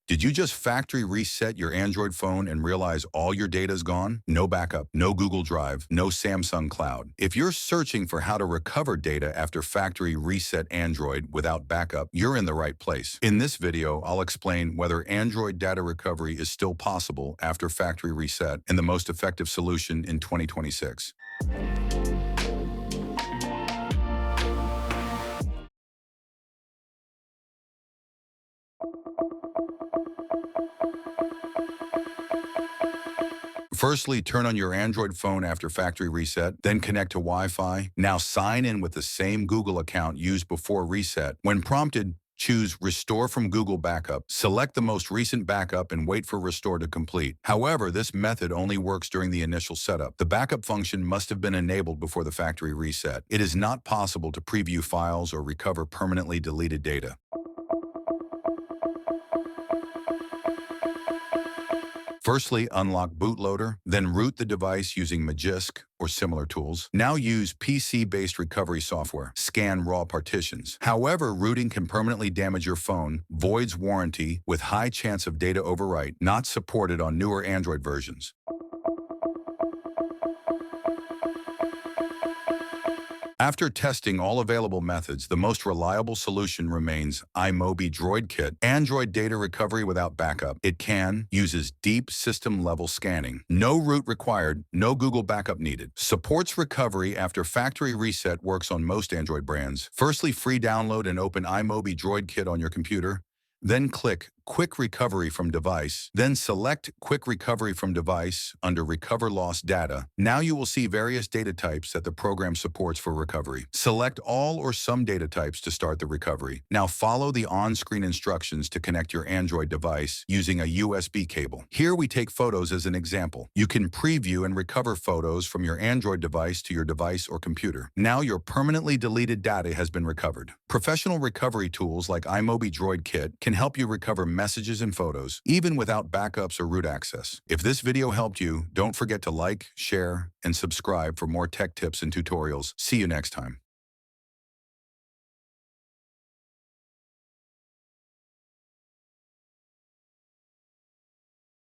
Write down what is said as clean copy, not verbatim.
Did you just factory reset your Android phone and realize all your data is gone? No backup, no Google Drive, no Samsung Cloud. If you're searching for how to recover data after factory reset Android without backup, you're in the right place. In this video, I'll explain whether Android data recovery is still possible after factory reset and the most effective solution in 2026. Firstly, turn on your Android phone after factory reset, then connect to Wi-Fi. Now sign in with the same Google account used before reset. When prompted, choose Restore from Google Backup. Select the most recent backup and wait for Restore to complete. However, this method only works during the initial setup. The backup function must have been enabled before the factory reset. It is not possible to preview files or recover permanently deleted data. Firstly, unlock bootloader, then root the device using Magisk or similar tools. Now use PC-based recovery software. Scan raw partitions. However, rooting can permanently damage your phone, voids warranty, with high chance of data overwrite, not supported on newer Android versions. After testing all available methods, the most reliable solution remains iMobie Droid Kit, Android data recovery without backup. It uses deep system-level scanning. No root required, no Google backup needed. Supports recovery after factory reset, works on most Android brands. Firstly, free download and open iMobie Droid Kit on your computer. Then click Quick Recovery from Device. Then select Quick Recovery from Device under Recover Lost Data. Now you will see various data types that the program supports for recovery. Select all or some data types to start the recovery. Now follow the on-screen instructions to connect your Android device using a USB cable. Here we take photos as an example. You can preview and recover photos from your Android device to your device or computer. Now your permanently deleted data has been recovered. Professional recovery tools like iMobie Droid Kit can help you recover messages and photos, even without backups or root access. If this video helped you, don't forget to like, share, and subscribe for more tech tips and tutorials. See you next time.